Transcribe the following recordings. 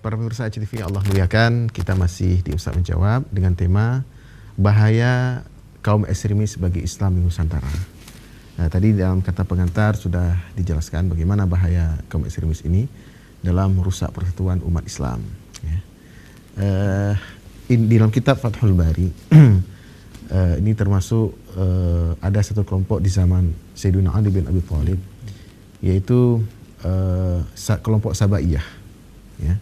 para pemirsa HTV Allah muliakan, kita masih di Ustaz Menjawab dengan tema bahaya kaum ekstremis bagi Islam di Nusantara. Nah, tadi dalam kata pengantar sudah dijelaskan bagaimana bahaya kaum ekstremis ini dalam merusak persatuan umat Islam. Ya. Di dalam kitab Fathul Bari ini termasuk ada satu kelompok di zaman Sayyidina Ali bin Abi Thalib, yaitu kelompok Sabaiyah, ya,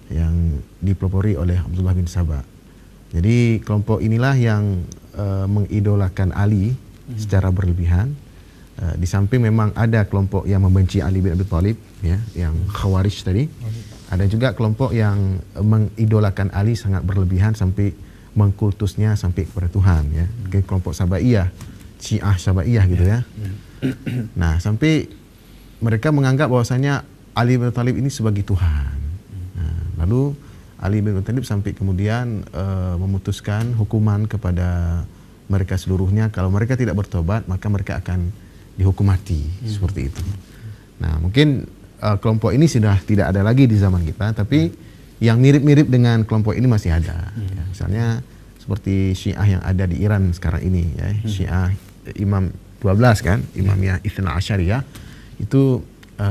yang dipelopori oleh Abdullah bin Saba. Jadi kelompok inilah yang mengidolakan Ali secara berlebihan. Di samping memang ada kelompok yang membenci Ali bin Abi Thalib, ya, yang Khawarij tadi. Ada juga kelompok yang mengidolakan Ali sangat berlebihan sampai mengkultusnya sampai kepada Tuhan, ya. Kelompok Sabaiyah, Syiah Sabaiyah gitu, ya. Nah, sampai mereka menganggap bahwasanya Ali bin Abi Thalib ini sebagai Tuhan. Nah, lalu Ali bin Abi Thalib sampai kemudian memutuskan hukuman kepada mereka seluruhnya, kalau mereka tidak bertobat maka mereka akan dihukum mati, seperti itu. Nah, mungkin kelompok ini sudah tidak ada lagi di zaman kita, tapi yang mirip-mirip dengan kelompok ini masih ada. Ya, misalnya seperti Syiah yang ada di Iran sekarang ini, ya. Syiah Imam 12 kan, Imamiyah Itsna Asyariyah, itu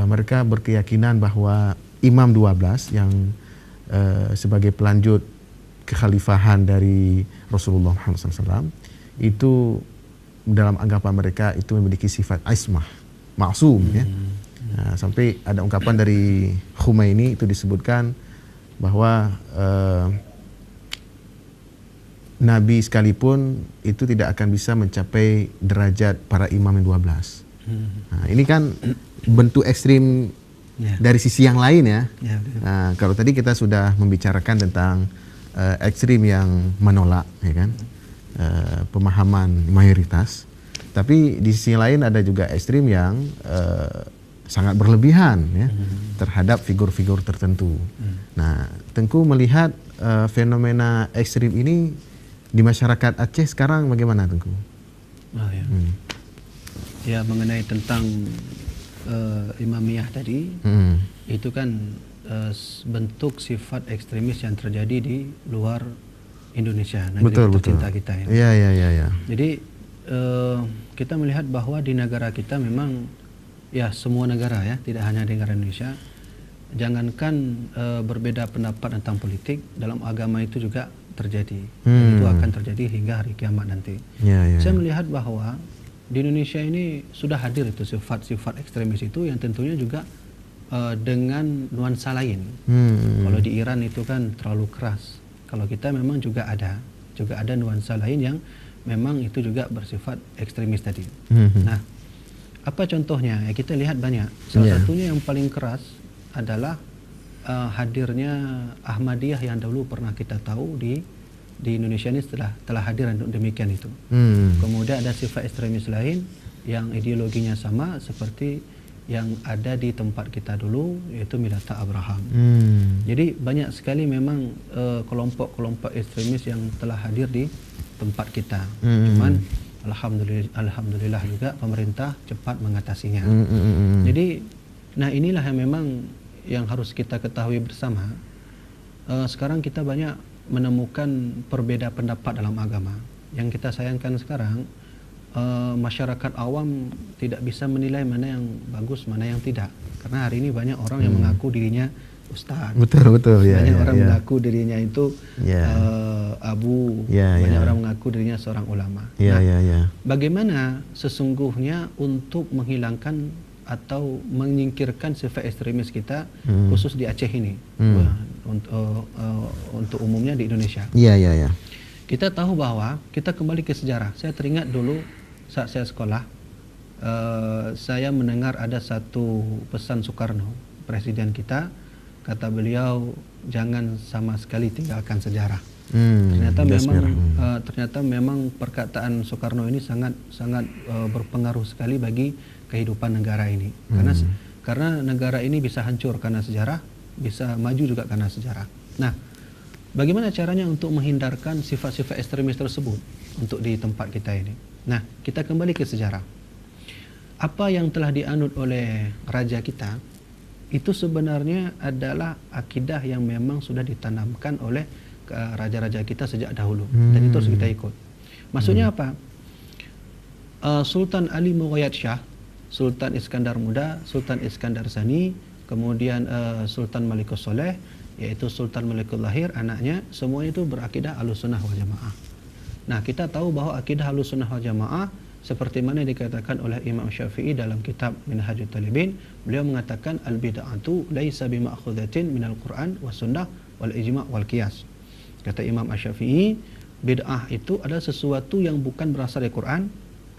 mereka berkeyakinan bahwa Imam 12 yang sebagai pelanjut kekhalifahan dari Rasulullah Muhammad SAW itu dalam anggapan mereka itu memiliki sifat ismah, maksum, ya. Nah, sampai ada ungkapan dari Khomeini itu disebutkan bahwa Nabi sekalipun itu tidak akan bisa mencapai derajat para imam yang 12. Nah, ini kan bentuk ekstrim dari sisi yang lain, ya. Nah, kalau tadi kita sudah membicarakan tentang ekstrim yang menolak, ya kan, pemahaman mayoritas, tapi di sisi lain ada juga ekstrim yang sangat berlebihan, ya, terhadap figur-figur tertentu. Nah, Tengku melihat fenomena ekstrim ini di masyarakat Aceh sekarang bagaimana, Tengku? Ya, mengenai tentang Imamiyah tadi, itu kan bentuk sifat ekstremis yang terjadi di luar Indonesia, negeri tercinta kita ini. Iya. Jadi kita melihat bahwa di negara kita memang, ya, semua negara, ya, tidak hanya di negara Indonesia, jangankan berbeda pendapat tentang politik, dalam agama itu juga terjadi. Dan itu akan terjadi hingga hari kiamat nanti. Saya melihat bahwa di Indonesia ini sudah hadir itu sifat-sifat ekstremis itu yang tentunya juga dengan nuansa lain. Kalau di Iran itu kan terlalu keras. Kalau kita memang juga ada nuansa lain yang memang itu juga bersifat ekstremis tadi. Nah, apa contohnya? Ya, kita lihat banyak. Salah satunya yang paling keras adalah hadirnya Ahmadiyah yang dulu pernah kita tahu di Indonesia ini telah hadir untuk demikian itu. Kemudian ada sifat ekstremis lain yang ideologinya sama seperti yang ada di tempat kita dulu, yaitu Milata Abraham. Jadi banyak sekali memang kelompok-kelompok ekstremis yang telah hadir di tempat kita. Cuman alhamdulillah juga pemerintah cepat mengatasinya. Jadi, nah, inilah yang memang yang harus kita ketahui bersama. Sekarang kita banyak menemukan perbedaan pendapat dalam agama. Yang kita sayangkan sekarang, masyarakat awam tidak bisa menilai mana yang bagus, mana yang tidak. Karena hari ini banyak orang yang mengaku dirinya ustaz. Betul. Banyak orang mengaku dirinya itu abu. Banyak orang mengaku dirinya seorang ulama. Bagaimana sesungguhnya untuk menghilangkan atau menyingkirkan sifat ekstremis kita, khusus di Aceh ini, untuk umumnya di Indonesia. Kita tahu bahwa kita kembali ke sejarah. Saya teringat dulu saat saya sekolah, saya mendengar ada satu pesan Soekarno, presiden kita. Kata beliau, jangan sama sekali tinggalkan sejarah. Ternyata memang perkataan Soekarno ini sangat berpengaruh sekali bagi kehidupan negara ini. Karena negara ini bisa hancur karena sejarah, bisa maju juga karena sejarah. Nah, bagaimana caranya untuk menghindarkan sifat-sifat ekstremis tersebut untuk di tempat kita ini? Nah, kita kembali ke sejarah. Apa yang telah dianut oleh raja kita itu sebenarnya adalah akidah yang memang sudah ditanamkan oleh raja-raja kita sejak dahulu, dan itu harus kita ikut. Maksudnya apa? Sultan Ali Mughayat Shah, Sultan Iskandar Muda, Sultan Iskandar Sani, kemudian Sultan Malikus Soleh, yaitu Sultan Malikul Lahir, anaknya, semua itu berakidah Ahlussunnah wal Jamaah. Nah, kita tahu bahwa akidah Ahlussunnah wal Jamaah seperti mana dikatakan oleh Imam Syafi'i dalam kitab Minhajut Talibin, beliau mengatakan al-bid'atu laisa bima'khudhatin minal Qur'an was sunnah wal ijma' wal qiyas. Kata Imam Syafi'i, bid'ah itu adalah sesuatu yang bukan berasal dari Quran,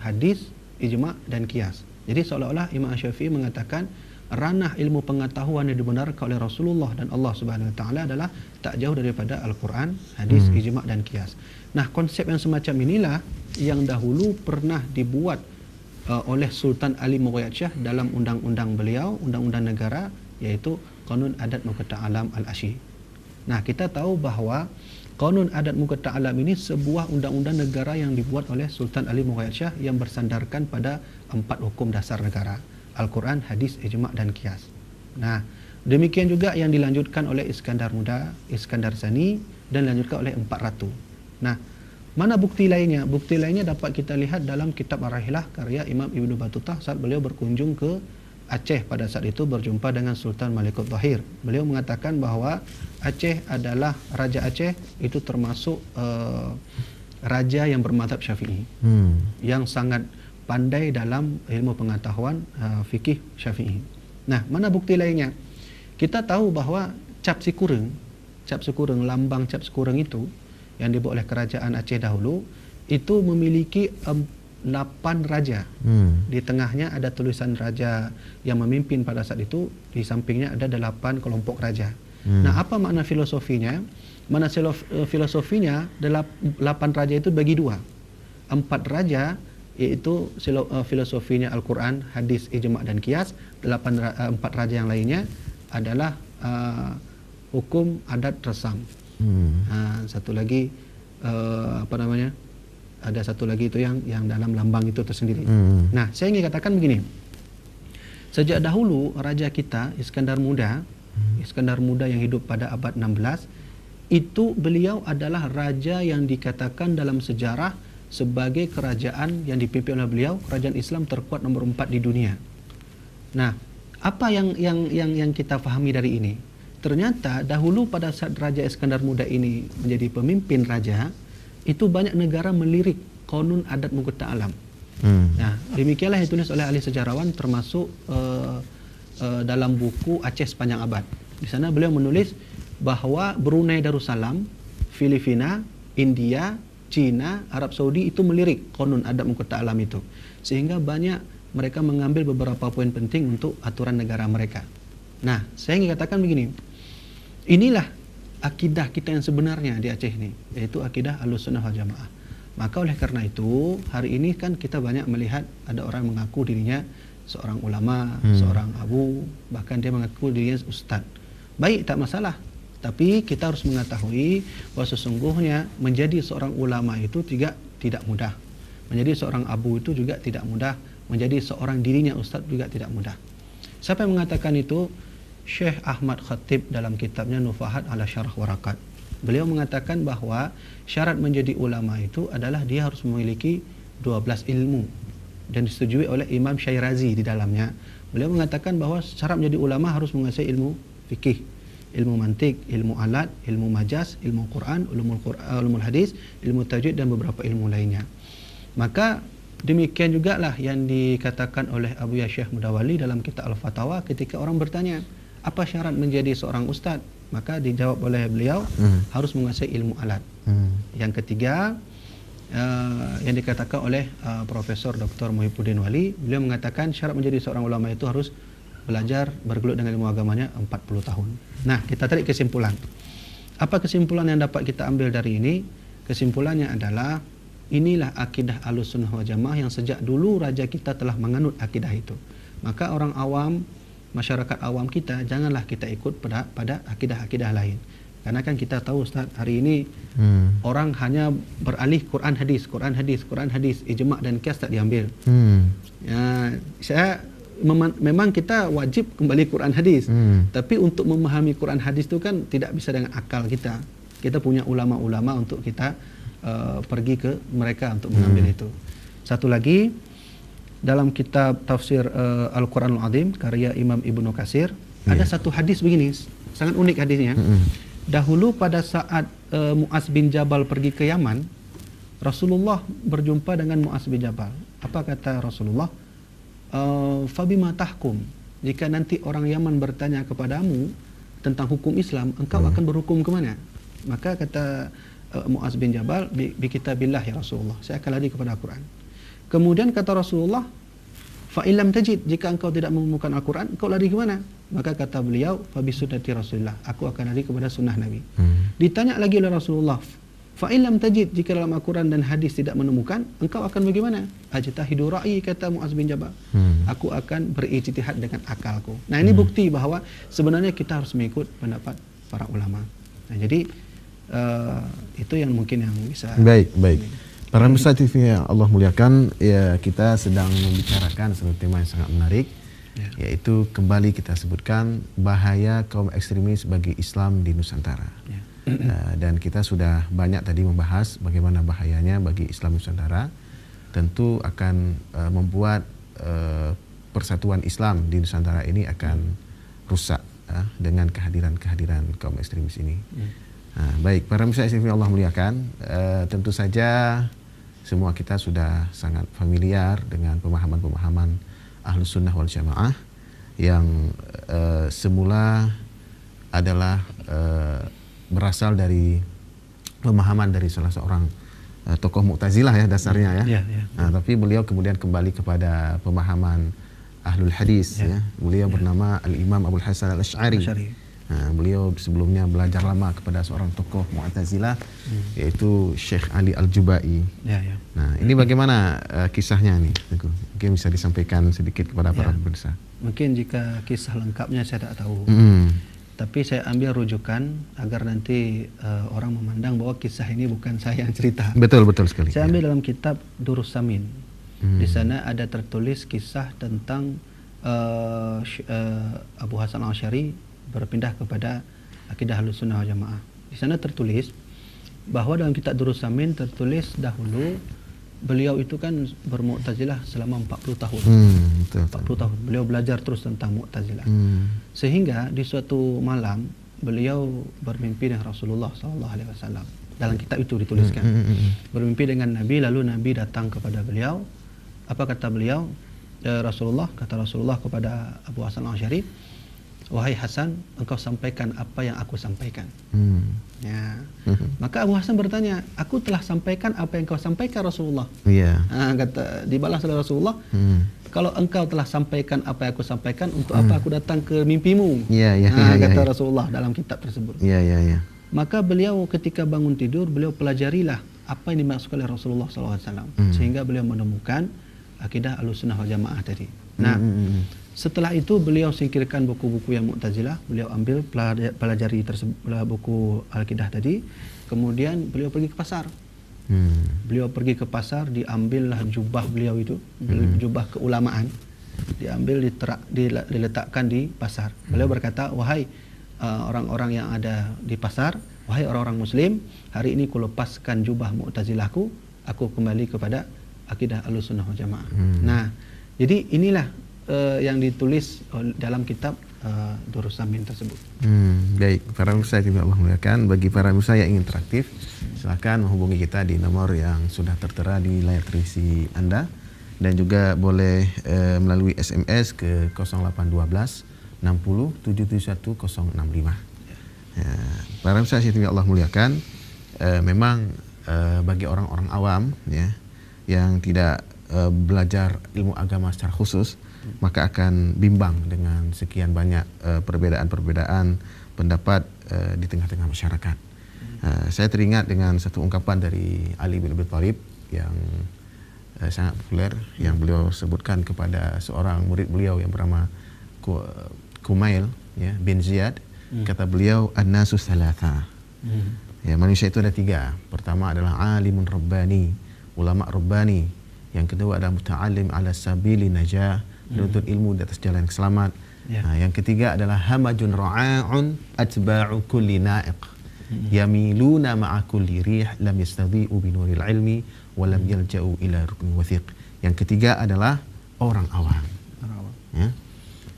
hadis, ijma' dan qiyas. Jadi seolah-olah Imam Syafi'i mengatakan ranah ilmu pengetahuan yang dibenarkan oleh Rasulullah dan Allah Subhanahu wa taala adalah tak jauh daripada Al-Quran, hadis, ijma' dan qiyas. Nah, konsep yang semacam inilah yang dahulu pernah dibuat oleh Sultan Ali Mughayat Shah dalam undang-undang beliau, undang-undang negara, yaitu Qanun Adat Muqatta' Alam Al-Asyi. Nah, kita tahu bahawa Qanun Adat Muqatta' Alam ini sebuah undang-undang negara yang dibuat oleh Sultan Ali Mughayat Shah yang bersandarkan pada 4 hukum dasar negara: Al-Quran, hadis, ijma' dan qiyas. Nah, demikian juga yang dilanjutkan oleh Iskandar Muda, Iskandar Sani, dan dilanjutkan oleh 4 ratu. Nah, mana bukti lainnya? Bukti lainnya dapat kita lihat dalam kitab Ar-Rahilah karya Imam Ibn Battutah saat beliau berkunjung ke Aceh pada saat itu berjumpa dengan Sultan Malikul Lahir. Beliau mengatakan bahawa Aceh adalah, Raja Aceh itu termasuk raja yang bermadzhab Syafi'i, yang sangat pandai dalam ilmu pengetahuan fikih Syafi'i. Nah, mana bukti lainnya? Kita tahu bahawa Cap Sikureng, lambang Cap Sikureng itu yang dibuat oleh kerajaan Aceh dahulu, itu memiliki 8 raja. Di tengahnya ada tulisan raja yang memimpin pada saat itu, di sampingnya ada 8 kelompok raja. Nah, apa makna filosofinya? Mana filosofinya, 8 raja itu bagi 2. 4 raja iaitu filosofinya Al-Quran, hadis, ijma' dan qiyas. 4 raja yang lainnya adalah hukum, adat, resam. Satu lagi ada satu lagi itu yang dalam lambang itu tersendiri. Nah, saya ingin katakan begini. Sejak dahulu raja kita Iskandar Muda yang hidup pada abad 16, itu beliau adalah raja yang dikatakan dalam sejarah sebagai kerajaan yang dipimpin oleh beliau, kerajaan Islam terkuat nomor 4 di dunia. Nah, apa yang kita fahami dari ini? Ternyata dahulu pada saat Raja Iskandar Muda ini menjadi pemimpin raja, itu banyak negara melirik Qanun Adat Muqatta' Alam. Nah, demikianlah yang ditulis oleh ahli sejarawan, termasuk dalam buku Aceh Sepanjang Abad. Di sana beliau menulis bahawa Brunei Darussalam, Filipina, India, China, Arab Saudi itu melirik Qanun Adat Muqatta' Alam itu, sehingga banyak mereka mengambil beberapa poin penting untuk aturan negara mereka. Nah, saya ingin katakan begini, inilah akidah kita yang sebenarnya di Aceh ini, yaitu akidah Ahlussunnah wal Jamaah. Maka oleh karena itu, hari ini kan kita banyak melihat ada orang mengaku dirinya seorang ulama, seorang abu, bahkan dia mengaku dirinya ustaz. Baik, tak masalah. Tapi kita harus mengetahui bahawa sesungguhnya menjadi seorang ulama itu tidak mudah. Menjadi seorang abu itu juga tidak mudah. Menjadi seorang dirinya ustaz juga tidak mudah. Siapa yang mengatakan itu? Syekh Ahmad Khatib dalam kitabnya Nufahat ala Syarah Warakat. Beliau mengatakan bahawa syarat menjadi ulama itu adalah dia harus memiliki 12 ilmu, dan disetujui oleh Imam Syairazi di dalamnya. Beliau mengatakan bahawa syarat menjadi ulama harus menguasai ilmu fikih, ilmu mantik, ilmu alat, ilmu majaz, ilmu Quran, ulumul hadis, ilmu tajwid dan beberapa ilmu lainnya. Maka demikian jugalah yang dikatakan oleh Abu Syekh Mudawali dalam kitab Al-Fatawa ketika orang bertanya, apa syarat menjadi seorang ustaz? Maka dijawab oleh beliau, harus menguasai ilmu alat. Yang ketiga, yang dikatakan oleh Profesor Dr. Muhyiddin Wali, beliau mengatakan syarat menjadi seorang ulama itu harus belajar bergelut dengan ilmu agamanya 40 tahun. Nah, kita tarik kesimpulan. Apa kesimpulan yang dapat kita ambil dari ini? Kesimpulannya adalah inilah akidah Ahlussunnah wal Jamaah yang sejak dulu raja kita telah menganut akidah itu. Maka orang awam, masyarakat awam kita, janganlah kita ikut pada akidah-akidah lain. Karena kan kita tahu Ustaz, hari ini orang hanya beralih Quran hadis, ijma' dan qiyas tak diambil. Ya, saya memang kita wajib kembali Quran hadis. Tapi untuk memahami Quran hadis itu kan tidak bisa dengan akal kita. Kita punya ulama-ulama untuk kita pergi ke mereka untuk mengambil itu. Satu lagi, dalam kitab tafsir Al-Quranul Azim karya Imam Ibnu Katsir, ada satu hadis begini, sangat unik hadisnya. Dahulu pada saat Mu'az bin Jabal pergi ke Yaman, Rasulullah berjumpa dengan Mu'az bin Jabal. Apa kata Rasulullah? Fabima tahkum, jika nanti orang Yaman bertanya kepadamu tentang hukum Islam, engkau akan berhukum kemana? Maka kata Mu'az bin Jabal, bi kitabillah ya Rasulullah, saya akan lari kepada Al-Quran. Kemudian kata Rasulullah, fa illam tajid, jika engkau tidak menemukan Al-Quran, engkau lari ke mana? Maka kata beliau, fa bi sunnati Rasulillah, aku akan lari kepada sunnah Nabi. Ditanya lagi oleh Rasulullah, fa illam tajid, jika dalam Al-Quran dan hadis tidak menemukan, engkau akan bagaimana? Ajtahidu ra'i, kata Mu'az bin Jabal, aku akan berijtihad dengan akalku. Nah, ini bukti bahwa sebenarnya kita harus mengikut pendapat para ulama. Nah, jadi itu yang mungkin yang bisa. Baik. Para pemirsa TV yang Allah muliakan, ya kita sedang membicarakan satu tema yang sangat menarik, yaitu kembali kita sebutkan bahaya kaum ekstremis bagi Islam di Nusantara. Dan kita sudah banyak tadi membahas bagaimana bahayanya bagi Islam Nusantara. Tentu akan membuat persatuan Islam di Nusantara ini akan rusak dengan kehadiran kaum ekstremis ini. Baik, para pemirsa TV Allah muliakan, tentu saja semua kita sudah sangat familiar dengan pemahaman-pemahaman Ahlus Sunnah wal Jamaah yang semula adalah berasal dari pemahaman dari salah seorang tokoh Mu'tazilah ya dasarnya ya. Nah, tapi beliau kemudian kembali kepada pemahaman Ahlul Hadis ya. Beliau bernama Al-Imam Abul Hasan Al-Asy'ari. Nah, beliau sebelumnya belajar lama kepada seorang tokoh Mu'tazilah yaitu Syekh Ali Al-Jubai. Nah, ini bagaimana kisahnya nih? Mungkin bisa disampaikan sedikit kepada para pemirsa. Mungkin jika kisah lengkapnya saya tak tahu. Tapi saya ambil rujukan agar nanti orang memandang bahwa kisah ini bukan saya yang cerita. Betul sekali. Saya ambil dalam kitab Durus Samin. Di sana ada tertulis kisah tentang Abu Hasan Al-Asy'ari berpindah kepada akidah Ahlus Sunnah wal Jamaah. Di sana tertulis bahwa dalam kitab Durus Samin tertulis dahulu beliau itu kan bermu'tazilah selama 40 tahun. 40 tahun. Beliau belajar terus tentang Mu'tazilah. Sehingga di suatu malam beliau bermimpi dengan Rasulullah SAW. Dalam kitab itu dituliskan. Bermimpi dengan Nabi, lalu Nabi datang kepada beliau. Apa kata beliau? Rasulullah, kata Rasulullah kepada Abu Hasan Al-Asy'ari, wahai Hasan, engkau sampaikan apa yang aku sampaikan. Maka Abu Hasan bertanya, aku telah sampaikan apa yang kau sampaikan Rasulullah. Kata dibalas oleh Rasulullah, kalau engkau telah sampaikan apa yang aku sampaikan, untuk apa aku datang ke mimpimu? Kata Rasulullah dalam kitab tersebut. Maka beliau ketika bangun tidur, beliau pelajarilah apa yang dimaksud oleh Rasulullah SAW, sehingga beliau menemukan akidah Ahlussunnah wal Jamaah tadi. Nah, setelah itu beliau singkirkan buku-buku yang Mu'tazilah, beliau ambil pelajari buku Al-Qidah tadi, kemudian beliau pergi ke pasar. Beliau pergi ke pasar, diambillah jubah beliau itu, jubah keulamaan, diambil diletakkan di pasar. Beliau berkata, wahai orang-orang yang ada di pasar, wahai orang-orang muslim, hari ini ku lepaskan jubah Mu'tazilahku, aku kembali kepada akidah Ahlussunnah wal Jamaah. Nah, jadi inilah yang ditulis dalam kitab Durus Samin tersebut. Baik, para pemirsa yang Allah muliakan, bagi para pemirsa yang ingin interaktif, silakan menghubungi kita di nomor yang sudah tertera di layar televisi Anda, dan juga boleh melalui SMS ke 0812 60 771 065. Para pemirsa yang Allah muliakan, memang bagi orang-orang awam ya yang tidak belajar ilmu agama secara khusus, maka akan bimbang dengan sekian banyak perbedaan-perbedaan pendapat di tengah-tengah masyarakat. Saya teringat dengan satu ungkapan dari Ali bin Abi Thalib yang sangat populer, yang beliau sebutkan kepada seorang murid beliau yang bernama Kumail ya, bin Ziyad. Kata beliau, an-nasu thalatha. Ya, manusia itu ada tiga. Pertama adalah alimun rabbani, ulama rabbani. Yang kedua adalah muta'allim ala sabili najah, menuntut ilmu di atas jalan yang selamat. Yang ketiga adalah hamajun ra'a'un atba'u kulli na'iq yamiluna ma'a kulli rih lam yastadhi'u binuril ilmi wa lam yalja'u ila ruknin wathiq. Yang ketiga adalah orang awam.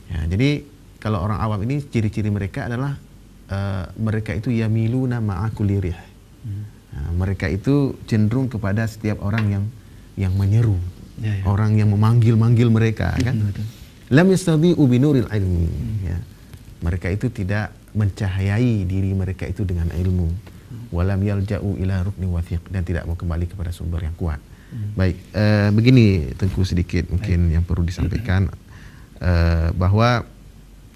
Jadi kalau orang awam ini ciri-ciri mereka adalah mereka itu yamiluna ma'a kulli rih. Mereka itu cenderung kepada setiap orang yang menyeru, orang yang memanggil-manggil mereka, kan? Lam yastadhi'u binuril ilmi. Mereka itu tidak mencahayai diri mereka itu dengan ilmu. Walam yalja'u ila rukni wathiq, dan tidak mau kembali kepada sumber yang kuat. Baik, begini Tengku sedikit mungkin yang perlu disampaikan, bahwa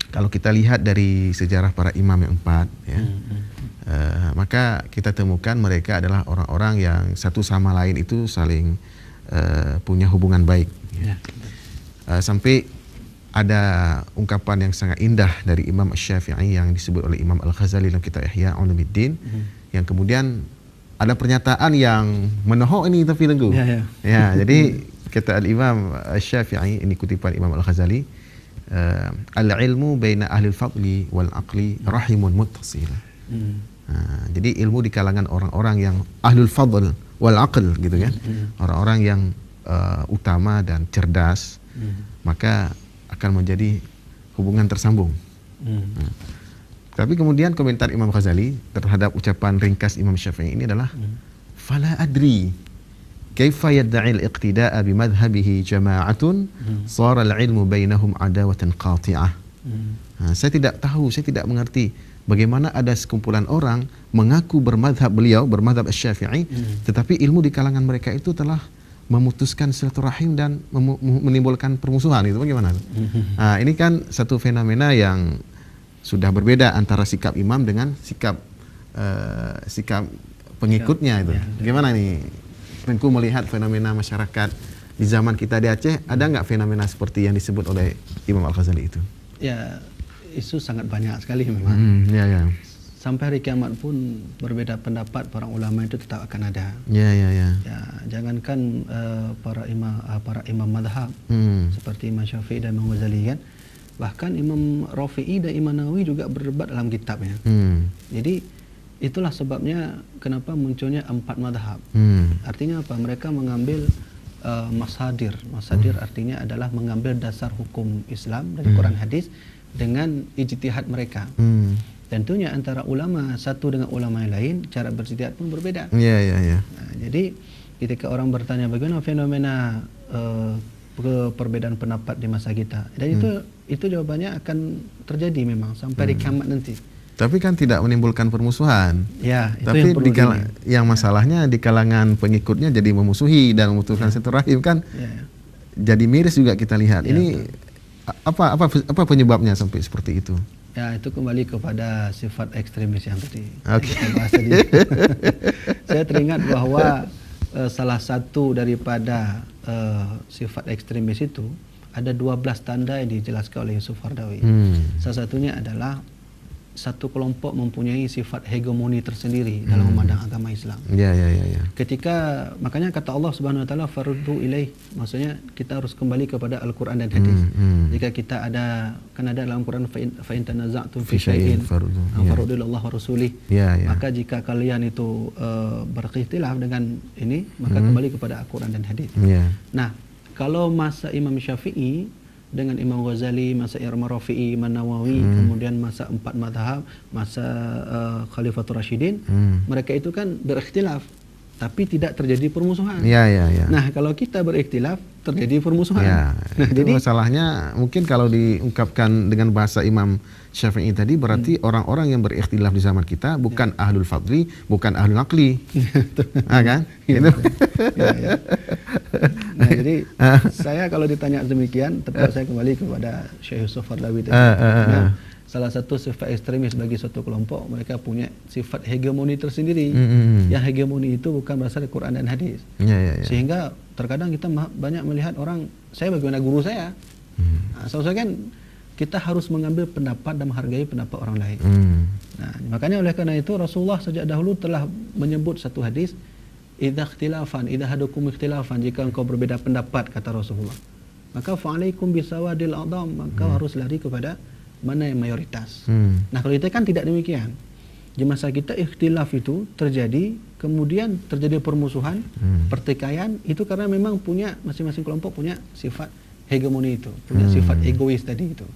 kalau kita lihat dari sejarah para imam yang 4, maka kita temukan mereka adalah orang-orang yang satu sama lain itu saling punya hubungan baik. Sampai ada ungkapan yang sangat indah dari Imam Asy-Syafi'i yang disebut oleh Imam Al-Ghazali dalam kitab Ihya Ulumuddin, yang kemudian ada pernyataan yang menohok ini tapi Tengku. Jadi kata Al-Imam Asy-Syafi'i, ini kutipan Imam Al-Ghazali, al-ilmu baina ahli al-fadli wal aqli rahimun muttasil. Jadi ilmu di kalangan orang-orang yang ahlul fadl wal aql gitu kan, orang-orang yang utama dan cerdas, maka akan menjadi hubungan tersambung. Tapi kemudian komentar Imam Ghazali terhadap ucapan ringkas Imam Syafi'i ini adalah fala adri kaifa yad'i al-iqtida'a bi madhhabihi jama'atun sara al-ilmu bainahum adawatan qati'ah. Saya tidak tahu, saya tidak mengerti bagaimana ada sekumpulan orang mengaku bermadhab beliau, bermadhab Asy-Syafi'i, tetapi ilmu di kalangan mereka itu telah memutuskan silaturahim dan menimbulkan permusuhan. Itu bagaimana? Ini kan satu fenomena yang sudah berbeda antara sikap imam dengan sikap pengikutnya itu. Bagaimana nih Tengku melihat fenomena masyarakat di zaman kita di Aceh? Ada nggak fenomena seperti yang disebut oleh Imam Al-Ghazali itu? Ya, isu sangat banyak sekali memang. Sampai hari kiamat pun berbeda pendapat para ulama itu tetap akan ada. Ya, jangankan para imam madhab seperti Imam Syafi'i dan Imam Ghazali kan, bahkan Imam Rafi'i dan Imam Nawawi juga berdebat dalam kitabnya. Jadi itulah sebabnya kenapa munculnya 4 madhab. Artinya apa? Mereka mengambil masadir. Masadir artinya adalah mengambil dasar hukum Islam dari Quran hadis dengan ijtihad mereka. Tentunya antara ulama satu dengan ulama yang lain cara berijtihad pun berbeda. Nah, jadi ketika orang bertanya bagaimana fenomena perbedaan pendapat di masa kita, dan itu jawabannya akan terjadi memang sampai di kiamat nanti. Tapi kan tidak menimbulkan permusuhan. Itu tapi yang masalahnya di kalangan pengikutnya jadi memusuhi dan memutuskan silaturahim kan. Jadi miris juga kita lihat. Ini apa penyebabnya sampai seperti itu? Ya, itu kembali kepada sifat ekstremis yang tadi kita bahas tadi. Saya teringat bahwa salah satu daripada sifat ekstremis itu ada 12 tanda yang dijelaskan oleh Yusuf Qaradawi. Salah satunya adalah satu kelompok mempunyai sifat hegemoni tersendiri dalam memandang agama Islam. Ketika makanya kata Allah Subhanahu wa taala faruddu ilaih, maksudnya kita harus kembali kepada Al-Qur'an dan hadis. Jika kita ada dalam Quran fa in tanaza'tum fi syai'in faruddu ila Allah wa rasulih. Maka jika kalian itu berikhtilaf dengan ini, maka kembali kepada Al-Qur'an dan hadis. Nah, kalau masa Imam Syafi'i dengan Imam Ghazali, masa Imam Rafi'i, Imam Nawawi, kemudian masa 4 madhab, masa Khalifatul Rasyidin, mereka itu kan berikhtilaf, tapi tidak terjadi permusuhan. Nah, kalau kita berikhtilaf, terjadi permusuhan. Nah, jadi masalahnya mungkin kalau diungkapkan dengan bahasa Imam Syafi'i tadi, berarti orang-orang yang berikhtilaf di zaman kita bukan ahlul fadli, bukan ahlul aqli. Kan? Gitu. Nah, jadi saya kalau ditanya demikian, tetap saya kembali kepada Syekh Yusuf Qaradawi tadi. Salah satu sifat ekstremis bagi suatu kelompok, mereka punya sifat hegemoni tersendiri. Yang hegemoni itu bukan berasal dari Quran dan hadis. Sehingga terkadang kita banyak melihat orang, saya bagaimana guru saya. Soalnya kan kita harus mengambil pendapat dan menghargai pendapat orang lain. Nah, makanya oleh karena itu Rasulullah sejak dahulu telah menyebut satu hadis, idza hadukum ikhtilafan, jika engkau berbeda pendapat, kata Rasulullah, maka fa'alaikum bisawadil a'dham, maka harus lari kepada mana yang mayoritas. Nah, kalau kita kan tidak demikian. Di masa kita ikhtilaf itu terjadi, kemudian terjadi permusuhan, pertikaian, itu karena memang punya masing-masing kelompok punya sifat hegemoni itu, punya sifat egois tadi itu.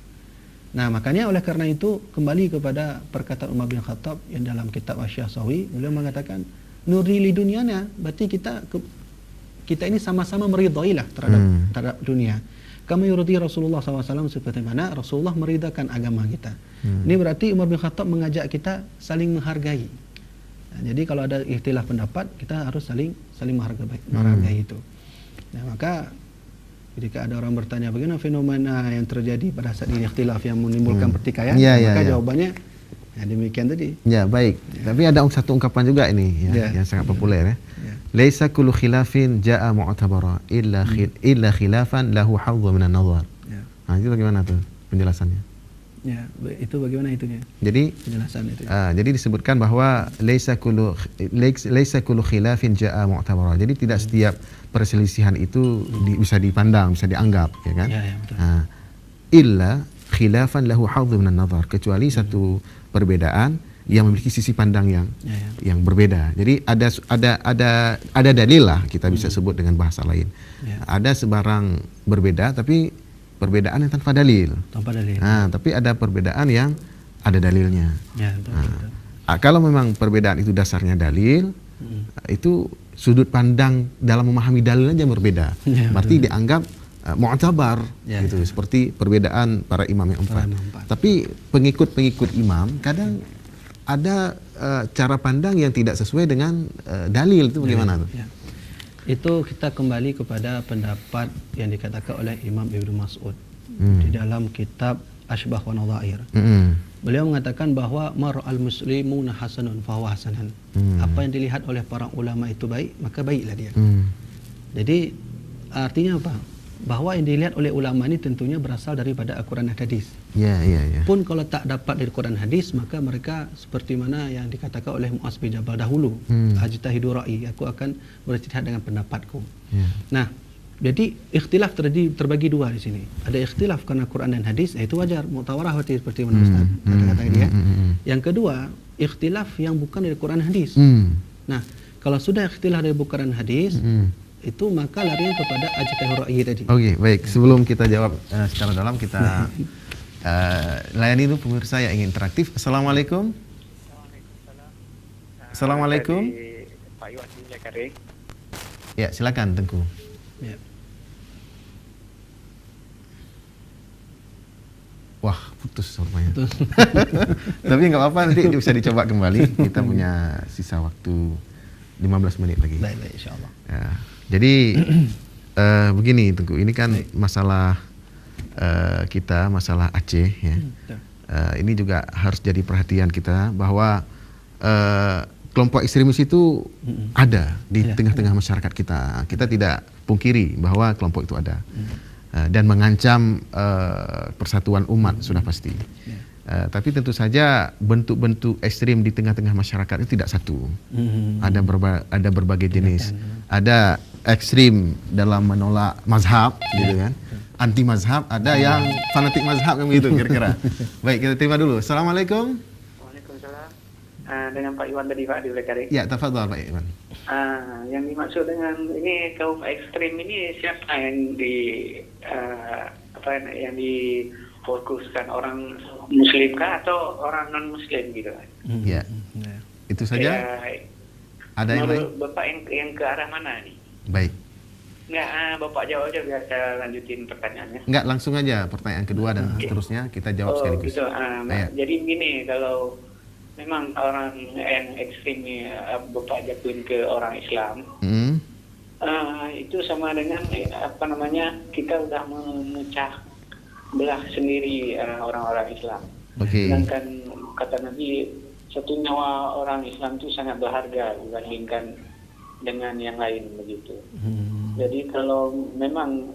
Nah, makanya oleh karena itu kembali kepada perkataan Umar bin Khattab yang dalam kitab Asy-Syasawi, beliau mengatakan nuri li dunyana, berarti kita ini sama-sama meridailah terhadap dunia. Kama yurdi Rasulullah SAW, seperti mana Rasulullah meridakan agama kita. Ini berarti Umar bin Khattab mengajak kita saling menghargai. Nah, jadi kalau ada ikhtilaf pendapat, kita harus saling menghargai itu. Nah, maka ketika ada orang bertanya bagaimana fenomena yang terjadi pada saat ini ikhtilaf yang menimbulkan pertikaian, maka jawabannya ya demikian tadi. Ya, baik. Tapi ada satu ungkapan juga ini yang sangat populer ya. Laisa kullu khilafin jaa mu'tabara illa khilafan lahu hadzu minan nazar. Nah, itu bagaimana tuh penjelasannya? Ya, itu bagaimana itunya? Jadi penjelasan itu. Jadi disebutkan bahwa laisa kullu khilafin jaa mu'tabara. Jadi tidak setiap perselisihan itu bisa dipandang, bisa dianggap, ya kan? Ya, betul. Illa khilafan lahu hadzu minan nazar, kecuali satu perbedaan yang memiliki sisi pandang yang berbeda. Jadi ada dalil lah, kita bisa sebut dengan bahasa lain. Ada sebarang berbeda tapi perbedaan yang tanpa dalil. Tapi ada perbedaan yang ada dalilnya. Ya, betul. Kalau memang perbedaan itu dasarnya dalil, itu sudut pandang dalam memahami dalil aja berbeda. Berarti dianggap mu'tabar gitu, seperti perbedaan para imam yang empat. Tapi pengikut imam kadang ada cara pandang yang tidak sesuai dengan dalil, itu bagaimana tuh? Itu kita kembali kepada pendapat yang dikatakan oleh Imam Ibnu Mas'ud di dalam kitab Asybah wa Nadhair. Beliau mengatakan bahwa mar'al muslimuna hasanun fahuwa hasanan. Apa yang dilihat oleh para ulama itu baik, maka baiklah dia. Jadi artinya apa? Bahwa yang dilihat oleh ulama ini tentunya berasal daripada Al-Quran dan Hadis. Pun kalau tak dapat dari Quran Hadis, maka mereka seperti mana yang dikatakan oleh Mu'az bin Jabal dahulu, ajtahidu ra'i, aku akan berijtihad dengan pendapatku. Nah, jadi ikhtilaf terbagi dua di sini. Ada ikhtilaf karena Quran dan Hadis, itu wajar, mu'tawarah seperti mana Ustaz kata-kata dia. Yang kedua, ikhtilaf yang bukan dari Quran dan Hadis. Nah, kalau sudah ikhtilaf dari Quran dan Hadis, itu maka larinya kepada ajtahidu ra'i tadi. Oke, baik. Sebelum kita jawab secara dalam, kita layani dulu pemirsa yang ingin interaktif. Assalamualaikum. Assalamualaikum. Pak Iwan di Jakarta. Ya, silakan Tengku. Ya. Wah, putus rupanya. Tapi nggak apa-apa, nanti bisa dicoba kembali. Kita punya sisa waktu 15 menit lagi. Baik, insyaallah. Ya. Jadi begini Tengku, ini kan masalah kita, masalah Aceh ya. Ini juga harus jadi perhatian kita bahwa kelompok ekstremis itu ada di tengah-tengah masyarakat kita. Kita tidak pungkiri bahwa kelompok itu ada dan mengancam persatuan umat sudah pasti. Tapi tentu saja bentuk-bentuk ekstrim di tengah-tengah masyarakat itu tidak satu. Ada berbagai jenis. Ada ekstrim dalam menolak mazhab, gitu kan? Anti mazhab. Ada yang fanatik mazhab kan begitu kira-kira. Baik, kita terima dulu. Assalamualaikum. Waalaikumsalam. Dengan Pak Iwan tadi Pak di Jakarta. Ya, tafadhol Pak Iwan. Yang dimaksud dengan ini kaum ekstrim ini siapa yang difokuskan, orang Muslim kah atau orang non Muslim gitu? Ya, itu saja. Ada yang lain? Bapak yang ke arah mana nih? Baik. Enggak, Bapak jawab aja biar saya lanjutin pertanyaannya. Enggak, langsung aja pertanyaan kedua dan seterusnya kita jawab sekaligus. Gitu. Jadi gini, kalau memang orang yang ekstrim ini Bapak jatuhin ke orang Islam, itu sama dengan kita udah memecah belah sendiri orang-orang Islam. Sedangkan kata Nabi, satu nyawa orang Islam itu sangat berharga dibandingkan dengan yang lain begitu. Jadi kalau memang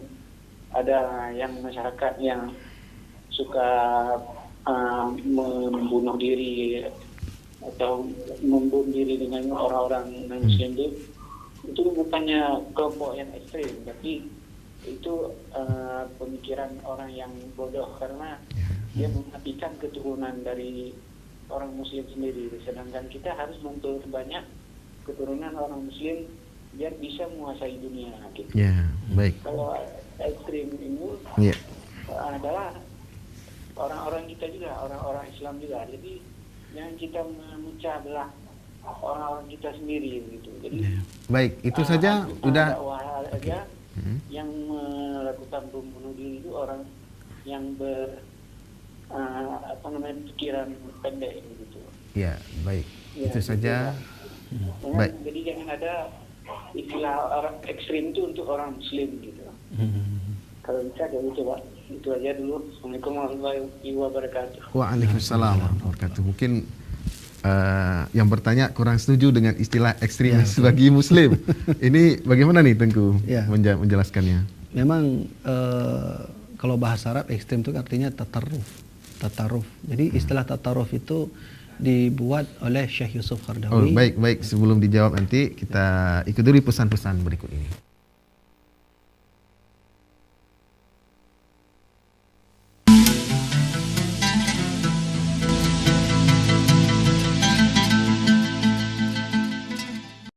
ada yang masyarakat yang suka membunuh diri atau membunuh diri dengan orang-orang non-Muslim itu bukannya kelompok yang ekstrim, tapi itu pemikiran orang yang bodoh, karena dia mematikan keturunan dari orang Muslim sendiri. Sedangkan kita harus memperbanyak keturunan orang Muslim biar bisa menguasai dunia. Gitu. Ya, baik. Kalau ekstrim ini adalah orang-orang kita juga, orang-orang Islam juga. Jadi jangan kita memecah belah orang-orang kita sendiri gitu. Jadi baik, itu saja udah aja yang melakukan bom bunuh diri itu orang yang pikiran pendek gitu. Ya, baik. Ya, itu saja. Baik. Jadi jangan ada istilah orang ekstrim itu untuk orang Muslim gitu. Kalau bisa jadi coba itu aja dulu. Assalamualaikum warahmatullahi wabarakatuh. Waalaikumsalam warahmatullahi wabarakatuh. Mungkin yang bertanya kurang setuju dengan istilah ekstremis bagi Muslim. Ini bagaimana nih Tengku menjelaskannya? Memang kalau bahasa Arab ekstrim itu artinya tataruf. Jadi istilah tataruf itu dibuat oleh Syekh Yusuf Qaradawi. Oh, baik. Sebelum dijawab nanti kita ikuti pesan-pesan berikut ini.